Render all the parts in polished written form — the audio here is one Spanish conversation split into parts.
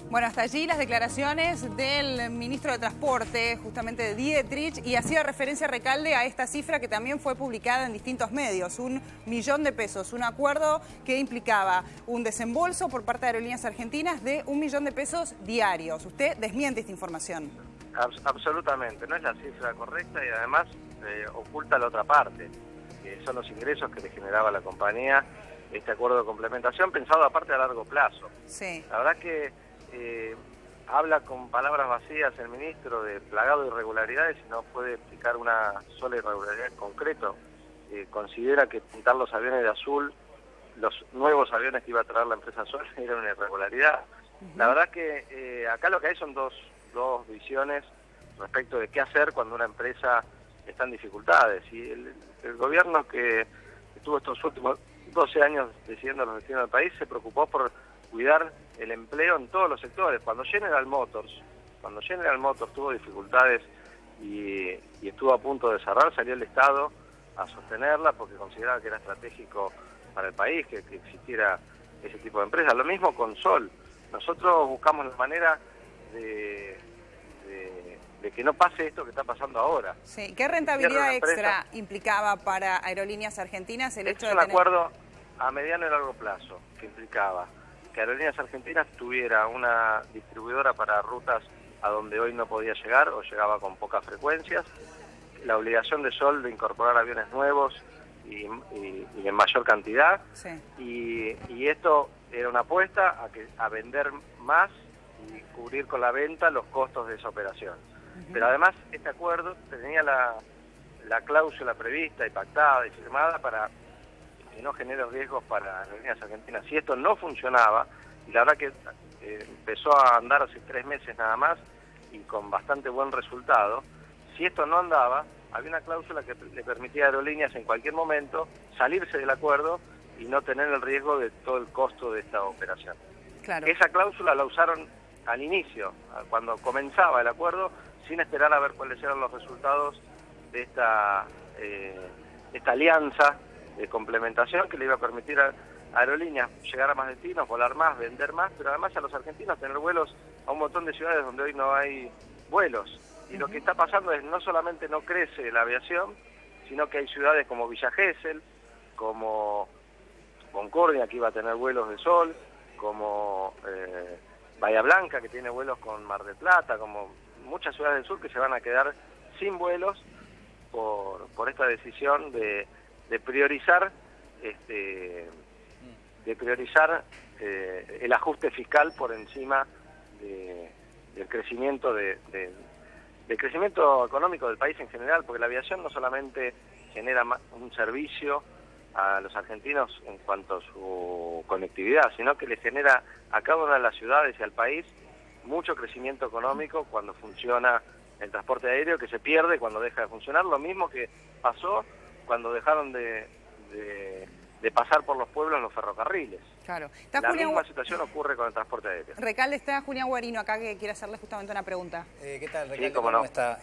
Bueno, hasta allí las declaraciones del ministro de Transporte, justamente de Dietrich, y hacía referencia Recalde a esta cifra que también fue publicada en distintos medios, 1 millón de pesos, un acuerdo que implicaba un desembolso por parte de Aerolíneas Argentinas de 1 millón de pesos diarios. ¿Usted desmiente esta información? Absolutamente, no es la cifra correcta y además oculta la otra parte, que son los ingresos que le generaba a la compañía este acuerdo de complementación pensado aparte a largo plazo. Sí. La verdad que habla con palabras vacías el ministro de plagado de irregularidades y no puede explicar una sola irregularidad en concreto. Considera que pintar los aviones de azul, los nuevos aviones que iba a traer la empresa Sol, era una irregularidad. La verdad que acá lo que hay son dos visiones respecto de qué hacer cuando una empresa está en dificultades. Y el gobierno que estuvo estos últimos 12 años decidiendo los destinos del país se preocupó por cuidar el empleo en todos los sectores. Cuando General Motors tuvo dificultades y estuvo a punto de cerrar, salió el Estado a sostenerla porque consideraba que era estratégico para el país que existiera ese tipo de empresas. Lo mismo con Sol. Nosotros buscamos la manera de que no pase esto que está pasando ahora. Sí. ¿Qué rentabilidad extra implicaba para Aerolíneas Argentinas el hecho de tener... Es un acuerdo a mediano y largo plazo que implicaba que Aerolíneas Argentinas tuviera una distribuidora para rutas a donde hoy no podía llegar o llegaba con pocas frecuencias, la obligación de Sol de incorporar aviones nuevos y en mayor cantidad, sí. y esto era una apuesta a vender más y cubrir con la venta los costos de esa operación. Pero además este acuerdo tenía la cláusula prevista y pactada y firmada para que no genere riesgos para las Aerolíneas Argentinas. Si esto no funcionaba, y la verdad que empezó a andar hace 3 meses nada más y con bastante buen resultado, si esto no andaba, había una cláusula que le permitía a Aerolíneas en cualquier momento salirse del acuerdo y no tener el riesgo de todo el costo de esta operación. Claro. Esa cláusula la usaron al inicio, cuando comenzaba el acuerdo, sin esperar a ver cuáles eran los resultados de esta alianza de complementación que le iba a permitir a Aerolíneas llegar a más destinos, volar más, vender más, pero además a los argentinos tener vuelos a un montón de ciudades donde hoy no hay vuelos. Y lo que está pasando es no solamente no crece la aviación, sino que hay ciudades como Villa Gesell, como Concordia, que iba a tener vuelos de Sol, como Bahía Blanca, que tiene vuelos con Mar del Plata, como muchas ciudades del sur que se van a quedar sin vuelos por esta decisión de priorizar el ajuste fiscal por encima del crecimiento del crecimiento económico del país en general, porque la aviación no solamente genera un servicio a los argentinos en cuanto a su conectividad, sino que le genera a cada una de las ciudades y al país mucho crecimiento económico cuando funciona el transporte aéreo, que se pierde cuando deja de funcionar, lo mismo que pasó cuando dejaron de pasar por los pueblos los ferrocarriles. Claro. La misma situación ocurre con el transporte aéreo. Recalde, está Julián Guarino acá que quiere hacerle justamente una pregunta. ¿Qué tal, Recalde? Sí, ¿cómo está?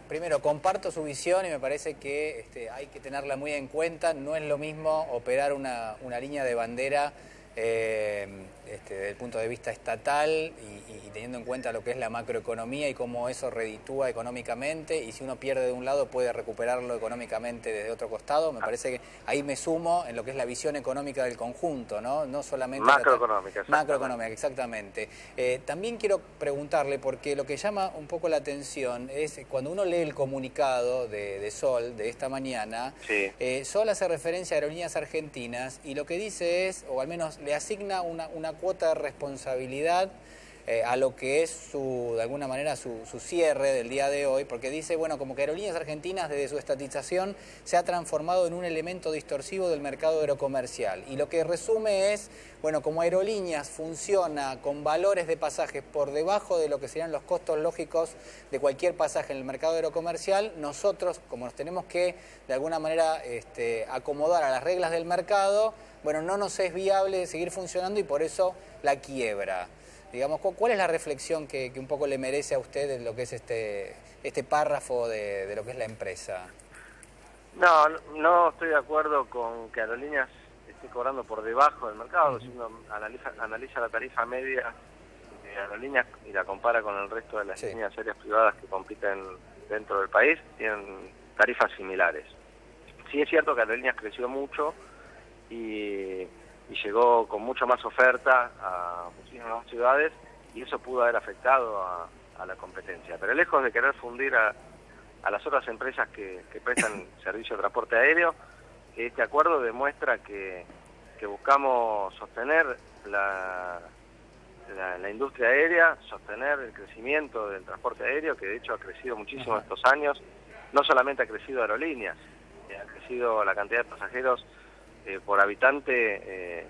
Primero, comparto su visión y me parece que hay que tenerla muy en cuenta. No es lo mismo operar una línea de bandera desde el punto de vista estatal y teniendo en cuenta lo que es la macroeconomía y cómo eso reditúa económicamente, y si uno pierde de un lado puede recuperarlo económicamente desde otro costado. Me parece que ahí me sumo en lo que es la visión económica del conjunto, no solamente macroeconómica. Macroeconómica, exactamente. También quiero preguntarle, porque lo que llama un poco la atención es cuando uno lee el comunicado de Sol de esta mañana. Sí. Sol hace referencia a Aerolíneas Argentinas y lo que dice es, o al menos le asigna una cuota de responsabilidad a lo que es de alguna manera su cierre del día de hoy, porque dice, bueno, como que Aerolíneas Argentinas desde su estatización se ha transformado en un elemento distorsivo del mercado aerocomercial, y lo que resume es, bueno, como Aerolíneas funciona con valores de pasajes por debajo de lo que serían los costos lógicos de cualquier pasaje en el mercado aerocomercial, nosotros, como nos tenemos que de alguna manera acomodar a las reglas del mercado, bueno, no nos es viable seguir funcionando y por eso la quiebra. Digamos, ¿cuál es la reflexión que un poco le merece a usted de lo que es este párrafo de lo que es la empresa? No estoy de acuerdo con que Aerolíneas esté cobrando por debajo del mercado. Si uno analiza la tarifa media aerolíneas y la compara con el resto de las líneas aéreas privadas que compiten dentro del país, tienen tarifas similares. Sí es cierto que Aerolíneas creció mucho y llegó con mucho más oferta a muchísimas ciudades, y eso pudo haber afectado a la competencia. Pero lejos de querer fundir a las otras empresas que prestan servicio de transporte aéreo, este acuerdo demuestra que buscamos sostener la industria aérea, sostener el crecimiento del transporte aéreo, que de hecho ha crecido muchísimo estos años. No solamente ha crecido Aerolíneas, ha crecido la cantidad de pasajeros por habitante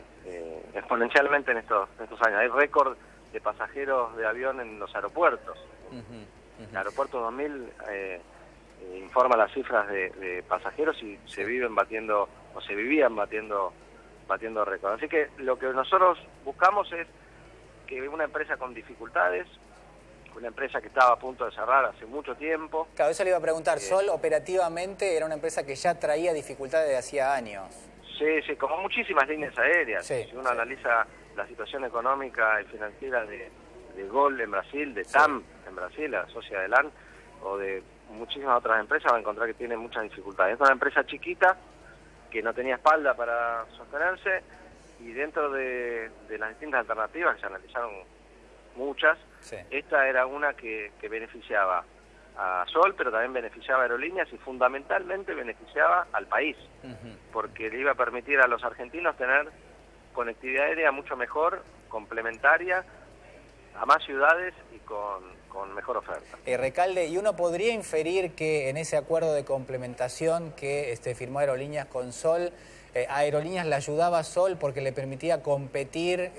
exponencialmente en estos años. Hay récord de pasajeros de avión en los aeropuertos. El aeropuerto 2000 informa las cifras de pasajeros y se vivían batiendo récord. Así que lo que nosotros buscamos es que una empresa con dificultades, una empresa que estaba a punto de cerrar hace mucho tiempo... Claro, eso le iba a preguntar. Sol operativamente era una empresa que ya traía dificultades de hacía años. Sí, como muchísimas líneas aéreas. Si uno analiza la situación económica y financiera de Gol en Brasil, de TAM en Brasil, la socia de LAN, o de muchísimas otras empresas, va a encontrar que tiene muchas dificultades. Es una empresa chiquita que no tenía espalda para sostenerse, y dentro de las distintas alternativas, que se analizaron muchas, esta era una que beneficiaba a Sol, pero también beneficiaba a Aerolíneas y fundamentalmente beneficiaba al país, porque le iba a permitir a los argentinos tener conectividad aérea mucho mejor, complementaria, a más ciudades y con mejor oferta. Recalde, ¿y uno podría inferir que en ese acuerdo de complementación que firmó Aerolíneas con Sol, a Aerolíneas le ayudaba a Sol porque le permitía competir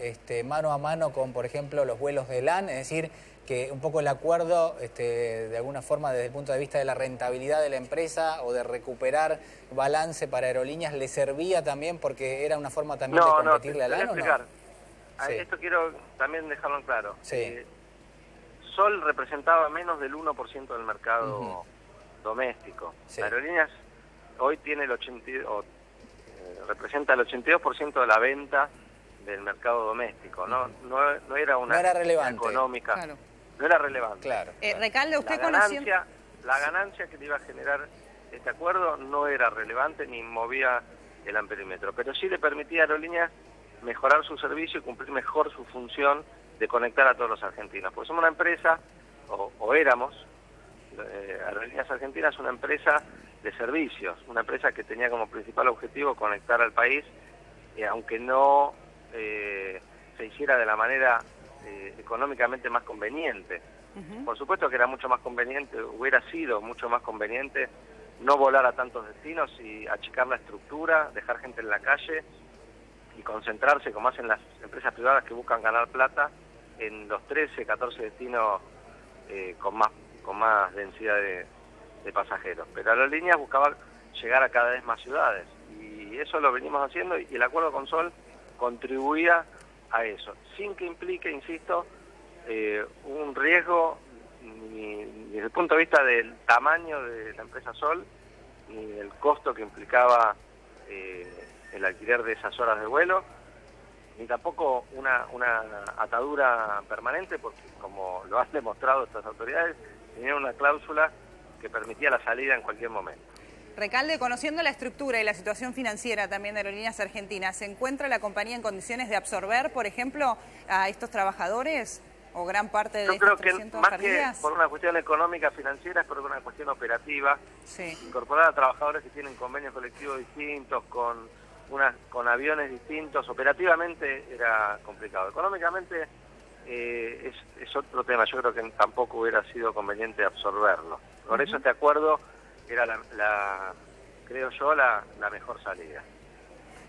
mano a mano con, por ejemplo, los vuelos de LAN? Es decir, que un poco el acuerdo, de alguna forma, desde el punto de vista de la rentabilidad de la empresa o de recuperar balance para Aerolíneas, ¿le servía también porque era una forma también de competirle a LAN o no? Esto quiero también dejarlo en claro. Sol representaba menos del 1% del mercado doméstico. Aerolíneas hoy tiene representa el 82% de la venta del mercado doméstico. No era una relevante económica. Claro. No era relevante. Claro. Recalde, usted la ganancia que le iba a generar este acuerdo no era relevante ni movía el amperímetro, pero sí le permitía a Aerolíneas mejorar su servicio y cumplir mejor su función de conectar a todos los argentinos. Porque somos una empresa, o éramos, Aerolíneas Argentinas es una empresa de servicios, una empresa que tenía como principal objetivo conectar al país, aunque no se hiciera de la manera económicamente más conveniente. Por supuesto que era mucho más conveniente, hubiera sido mucho más conveniente no volar a tantos destinos y achicar la estructura, dejar gente en la calle y concentrarse, como hacen las empresas privadas que buscan ganar plata, en los 13, 14 destinos con más densidad de pasajeros. Pero Aerolíneas buscaba llegar a cada vez más ciudades, y eso lo venimos haciendo, y el acuerdo con Sol contribuía a eso, sin que implique, insisto, un riesgo ni desde el punto de vista del tamaño de la empresa Sol, ni del costo que implicaba el alquiler de esas horas de vuelo, ni tampoco una atadura permanente, porque como lo han demostrado estas autoridades, tenía una cláusula que permitía la salida en cualquier momento. Recalde, conociendo la estructura y la situación financiera también de Aerolíneas Argentinas, ¿se encuentra la compañía en condiciones de absorber, por ejemplo, a estos trabajadores o gran parte de estos 300 parrillas? Yo creo que más que por una cuestión económica financiera, es por una cuestión operativa. Incorporar a trabajadores que tienen convenios colectivos distintos, con aviones distintos, operativamente era complicado. Económicamente es otro tema, yo creo que tampoco hubiera sido conveniente absorberlo. Por eso este acuerdo era creo yo, la mejor salida.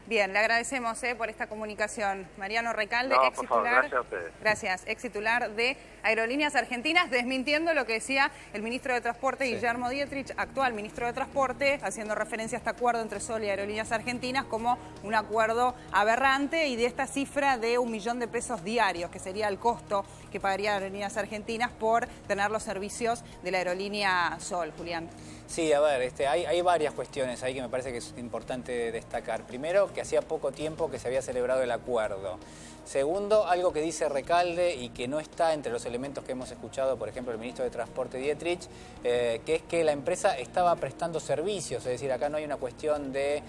Bien, le agradecemos por esta comunicación. Mariano Recalde, no, ex titular. Gracias a ustedes. Gracias, ex titular de Aerolíneas Argentinas, desmintiendo lo que decía el ministro de Transporte, Guillermo Dietrich, actual ministro de Transporte, haciendo referencia a este acuerdo entre Sol y Aerolíneas Argentinas como un acuerdo aberrante, y de esta cifra de 1 millón de pesos diarios, que sería el costo que pagaría Aerolíneas Argentinas por tener los servicios de la aerolínea Sol. Julián. Sí, a ver, hay varias cuestiones ahí que me parece que es importante destacar. Primero, que hacía poco tiempo que se había celebrado el acuerdo. Segundo, algo que dice Recalde y que no está entre los elementos que hemos escuchado, por ejemplo, el ministro de Transporte Dietrich, que es que la empresa estaba prestando servicios, es decir, acá no hay una cuestión de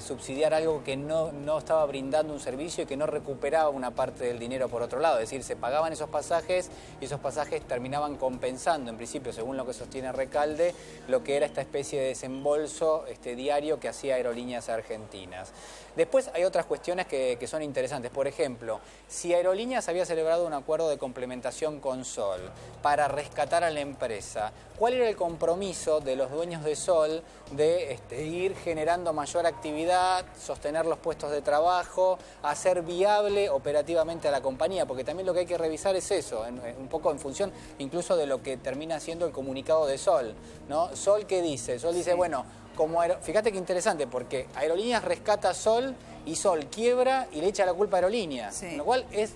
subsidiar algo que no estaba brindando un servicio y que no recuperaba una parte del dinero por otro lado, es decir, se pagaban esos pasajes y esos pasajes terminaban compensando, en principio, según lo que sostiene Recalde, lo que era esta especie de desembolso diario que hacía Aerolíneas Argentinas. Después hay otras cuestiones que son interesantes. Por ejemplo, si Aerolíneas había celebrado un acuerdo de complementación con Sol para rescatar a la empresa, ¿cuál era el compromiso de los dueños de Sol de ir generando mayor actividad, sostener los puestos de trabajo, hacer viable operativamente a la compañía? Porque también lo que hay que revisar es eso, un poco en función incluso de lo que termina siendo el comunicado de Sol, ¿no? Sol, ¿qué dice? Sol dice, bueno, fíjate qué interesante, porque Aerolíneas rescata a Sol y Sol quiebra y le echa la culpa a Aerolíneas. Sí. Lo cual es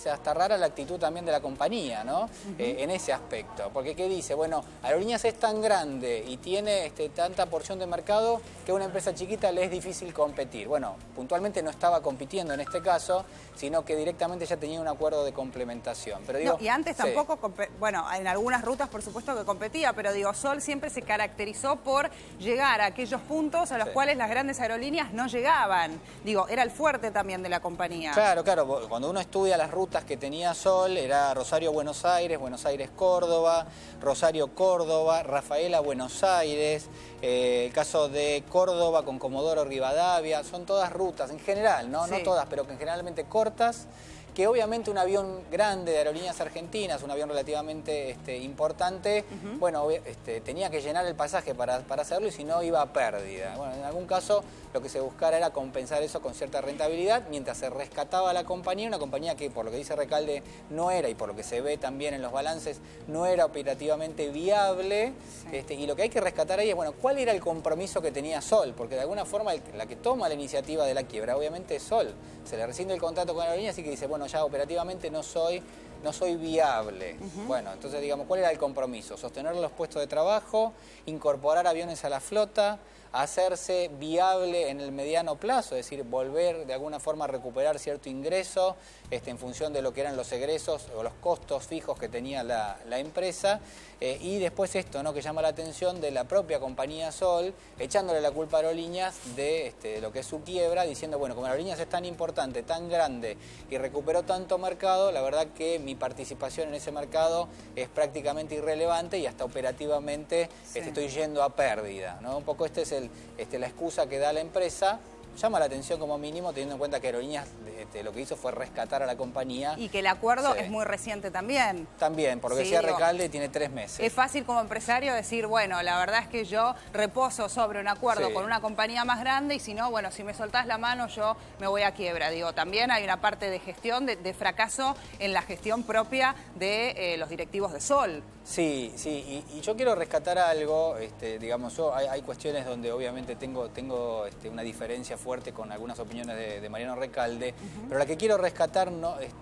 hasta rara la actitud también de la compañía, ¿no? En ese aspecto. Porque ¿qué dice? Bueno, Aerolíneas es tan grande y tiene tanta porción de mercado que a una empresa chiquita le es difícil competir. Bueno, puntualmente no estaba compitiendo en este caso, sino que directamente ya tenía un acuerdo de complementación. Pero digo, no, y antes tampoco, bueno, en algunas rutas por supuesto que competía, pero digo, Sol siempre se caracterizó por llegar a aquellos puntos a los cuales las grandes aerolíneas no llegaban. Digo, era el fuerte también de la compañía. Claro, claro. Cuando uno estudia las rutas que tenía Sol, era Rosario-Buenos Aires, Buenos Aires-Córdoba, Rosario-Córdoba, Rafaela-Buenos Aires, el caso de Córdoba con Comodoro Rivadavia, son todas rutas en general, ¿no? Sí. No todas, pero que generalmente cortas, que obviamente un avión grande de Aerolíneas Argentinas, un avión relativamente importante, bueno, tenía que llenar el pasaje para hacerlo y si no iba a pérdida. Bueno, en algún caso lo que se buscara era compensar eso con cierta rentabilidad mientras se rescataba la compañía, una compañía que por lo que dice Recalde no era, y por lo que se ve también en los balances, no era operativamente viable. Sí. Y lo que hay que rescatar ahí es, bueno, ¿cuál era el compromiso que tenía Sol? Porque de alguna forma la que toma la iniciativa de la quiebra obviamente es Sol. Se le rescinde el contrato con Aerolíneas y que dice, bueno, ya operativamente no soy viable. Bueno, entonces digamos, ¿cuál era el compromiso? Sostener los puestos de trabajo, incorporar aviones a la flota, hacerse viable en el mediano plazo, es decir, volver de alguna forma a recuperar cierto ingreso en función de lo que eran los egresos o los costos fijos que tenía la empresa, y después esto, ¿no?, que llama la atención de la propia compañía Sol, echándole la culpa a Aerolíneas de lo que es su quiebra, diciendo, bueno, como Aerolíneas es tan importante, tan grande y recuperó tanto mercado, la verdad que mi participación en ese mercado es prácticamente irrelevante y hasta operativamente estoy yendo a pérdida, ¿no? Un poco esta es la excusa que da la empresa. Llama la atención como mínimo, teniendo en cuenta que Aerolíneas lo que hizo fue rescatar a la compañía. Y que el acuerdo es muy reciente también. También, por lo que decía Recalde, tiene 3 meses. Es fácil como empresario decir, bueno, la verdad es que yo reposo sobre un acuerdo con una compañía más grande y si no, bueno, si me soltás la mano yo me voy a quiebra. Digo, también hay una parte de gestión, de fracaso en la gestión propia de los directivos de Sol. Sí, sí, y yo quiero rescatar algo, digamos, hay cuestiones donde obviamente tengo una diferencia fuerte con algunas opiniones de Mariano Recalde, pero la que quiero rescatar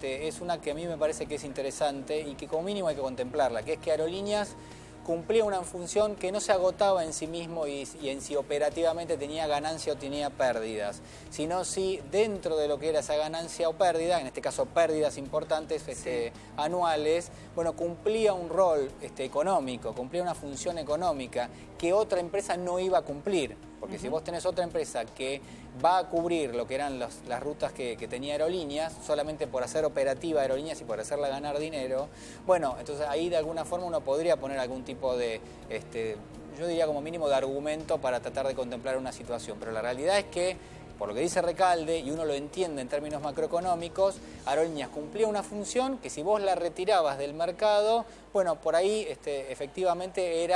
es una que a mí me parece que es interesante y que como mínimo hay que contemplarla, que es que Aerolíneas cumplía una función que no se agotaba en sí mismo y en si operativamente tenía ganancia o tenía pérdidas, sino si dentro de lo que era esa ganancia o pérdida, en este caso pérdidas importantes anuales, bueno, cumplía un rol económico, cumplía una función económica que otra empresa no iba a cumplir. Porque si vos tenés otra empresa que va a cubrir lo que eran las rutas que tenía Aerolíneas, solamente por hacer operativa Aerolíneas y por hacerla ganar dinero, bueno, entonces ahí de alguna forma uno podría poner algún tipo de, yo diría como mínimo de argumento para tratar de contemplar una situación. Pero la realidad es que, por lo que dice Recalde, y uno lo entiende en términos macroeconómicos, Aerolíneas cumplía una función que si vos la retirabas del mercado, bueno, por ahí efectivamente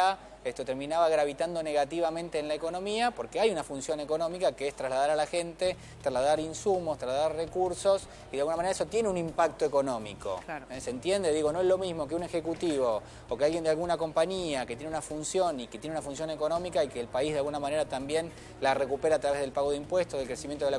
terminaba gravitando negativamente en la economía, porque hay una función económica que es trasladar a la gente, trasladar insumos, trasladar recursos, y de alguna manera eso tiene un impacto económico. Claro. ¿Se entiende? Digo, no es lo mismo que un ejecutivo o que alguien de alguna compañía que tiene una función y que tiene una función económica y que el país de alguna manera también la recupera a través del pago de impuestos, del crecimiento de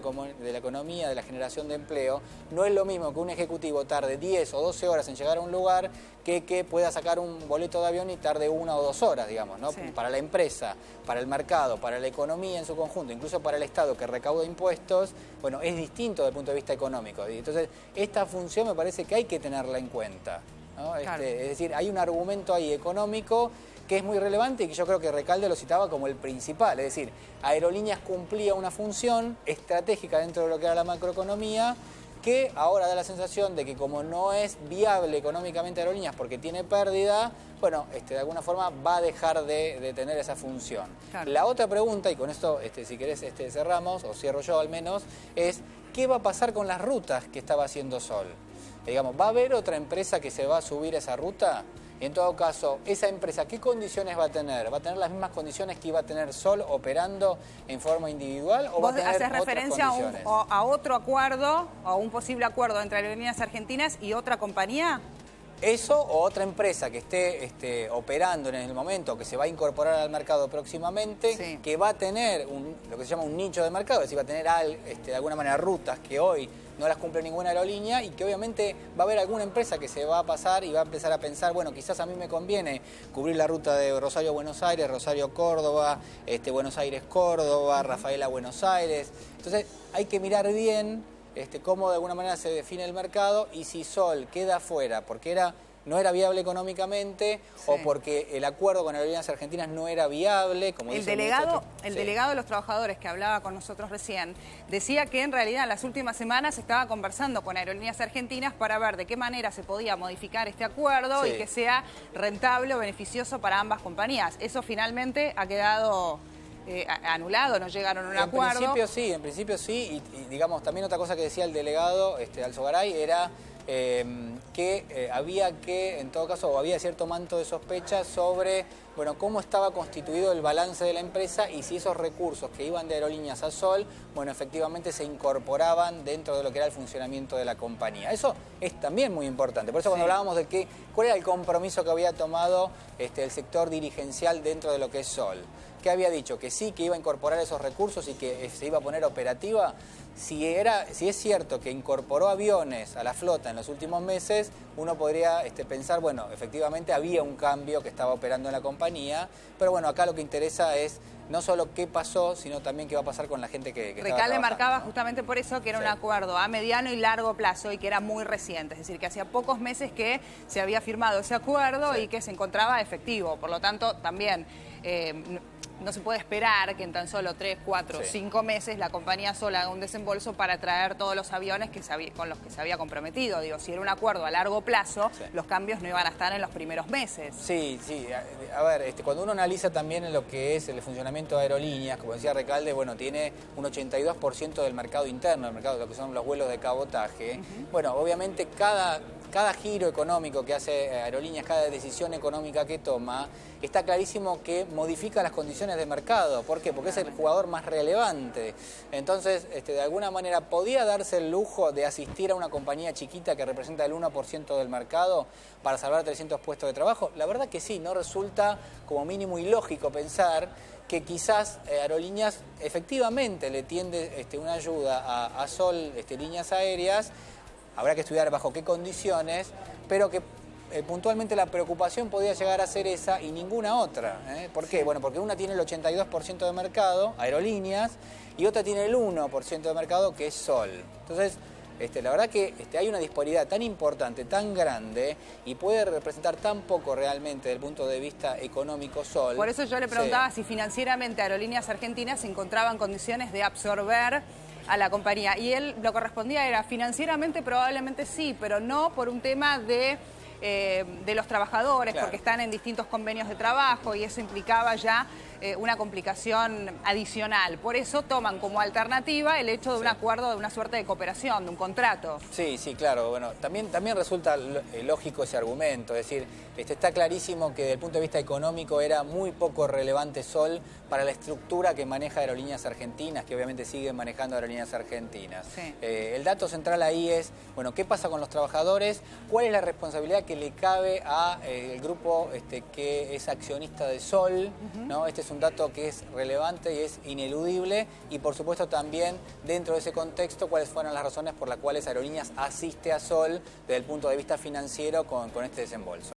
la economía, de la generación de empleo. No es lo mismo que un ejecutivo tarde 10 o 12 horas en llegar a un lugar que pueda sacar un boleto de avión y tarde 1 o 2 horas, digamos. digamos, ¿no? Sí. Para la empresa, para el mercado, para la economía en su conjunto, incluso para el Estado que recauda impuestos, bueno, es distinto desde el punto de vista económico. Y entonces, esta función me parece que hay que tenerla en cuenta, ¿no? Claro. Es decir, hay un argumento ahí económico que es muy relevante y que yo creo que Recalde lo citaba como el principal. Es decir, Aerolíneas cumplía una función estratégica dentro de lo que era la macroeconomía, que ahora da la sensación de que como no es viable económicamente Aerolíneas porque tiene pérdida, bueno, de alguna forma va a dejar de tener esa función. Claro. La otra pregunta, y con esto, si querés, cerramos, o cierro yo al menos, es ¿qué va a pasar con las rutas que estaba haciendo Sol? Digamos, ¿va a haber otra empresa que se va a subir a esa ruta? Y en todo caso, ¿esa empresa qué condiciones va a tener? ¿Va a tener las mismas condiciones que iba a tener Sol operando en forma individual o va a tener haces otras referencia condiciones? a otro acuerdo, a un posible acuerdo entre Aerolíneas Argentinas y otra compañía? Eso o otra empresa que esté operando en el momento, que se va a incorporar al mercado próximamente, Sí. que va a tener lo que se llama un nicho de mercado, es decir, va a tener de alguna manera rutas que hoy no las cumple ninguna aerolínea y que obviamente va a haber alguna empresa que se va a pasar y va a empezar a pensar, bueno, quizás a mí me conviene cubrir la ruta de Rosario a Buenos Aires, Rosario a Córdoba, Buenos Aires Córdoba, Rafaela a Buenos Aires. Entonces hay que mirar bien cómo de alguna manera se define el mercado y si Sol queda fuera porque no era viable económicamente o porque el acuerdo con Aerolíneas Argentinas no era viable, como El dice delegado Sí. de los trabajadores que hablaba con nosotros recién decía que en realidad en las últimas semanas estaba conversando con Aerolíneas Argentinas para ver de qué manera se podía modificar este acuerdo Sí. y que sea rentable o beneficioso para ambas compañías. Eso finalmente ha quedado anulado, no llegaron a un acuerdo. En principio sí, y digamos, también otra cosa que decía el delegado Alzogaray era que había que, en todo caso, había cierto manto de sospecha sobre, bueno, cómo estaba constituido el balance de la empresa y si esos recursos que iban de Aerolíneas a Sol, bueno, efectivamente se incorporaban dentro de lo que era el funcionamiento de la compañía. Eso es también muy importante. Por eso cuando hablábamos de cuál era el compromiso que había tomado el sector dirigencial dentro de lo que es Sol, que había dicho que sí, que iba a incorporar esos recursos y que se iba a poner operativa. Si es cierto que incorporó aviones a la flota en los últimos meses, uno podría pensar, bueno, efectivamente había un cambio que estaba operando en la compañía, pero bueno, acá lo que interesa es no solo qué pasó, sino también qué va a pasar con la gente que estaba Recalde marcaba ¿no? justamente por eso que era Sí. un acuerdo a mediano y largo plazo y que era muy reciente, es decir, que hacía pocos meses que se había firmado ese acuerdo Sí. y que se encontraba efectivo. Por lo tanto, también no se puede esperar que en tan solo 3, 4, Sí. 5 meses la compañía sola haga un desembolso para traer todos los aviones con los que se había comprometido. Digo, si era un acuerdo a largo plazo, Sí. los cambios no iban a estar en los primeros meses. Sí. A ver, cuando uno analiza también lo que es el funcionamiento de Aerolíneas, como decía Recalde, bueno, tiene un 82% del mercado interno, el mercado de lo que son los vuelos de cabotaje. Bueno, obviamente cada giro económico que hace Aerolíneas, cada decisión económica que toma, está clarísimo que modifica las condiciones de mercado. ¿Por qué? Porque es el jugador más relevante. Entonces, de alguna manera, ¿podía darse el lujo de asistir a una compañía chiquita que representa el 1% del mercado para salvar 300 puestos de trabajo? La verdad que sí, no resulta como mínimo ilógico pensar que quizás Aerolíneas efectivamente le tiende una ayuda a Sol, líneas aéreas. Habrá que estudiar bajo qué condiciones, pero que puntualmente la preocupación podía llegar a ser esa y ninguna otra. ¿Por qué? Bueno, porque una tiene el 82% de mercado, Aerolíneas, y otra tiene el 1% de mercado, que es Sol. Entonces, la verdad que hay una disparidad tan importante, tan grande, y puede representar tan poco realmente desde el punto de vista económico Sol. Por eso yo le preguntaba si financieramente Aerolíneas Argentinas se encontraba en condiciones de absorber a la compañía. Y él lo que respondía era, financieramente probablemente sí, pero no por un tema de los trabajadores, Claro. porque están en distintos convenios de trabajo y eso implicaba ya una complicación adicional. Por eso toman como alternativa el hecho de un acuerdo, de una suerte de cooperación, de un contrato. Sí, claro. Bueno, también resulta lógico ese argumento. Es decir, está clarísimo que desde el punto de vista económico era muy poco relevante Sol para la estructura que maneja Aerolíneas Argentinas, que obviamente siguen manejando Aerolíneas Argentinas. Sí. El dato central ahí es, bueno, ¿qué pasa con los trabajadores? ¿Cuál es la responsabilidad que le cabe a el grupo que es accionista de Sol? ¿No? Este es un dato que es relevante y es ineludible, y por supuesto también dentro de ese contexto cuáles fueron las razones por las cuales Aerolíneas asiste a Sol desde el punto de vista financiero con este desembolso.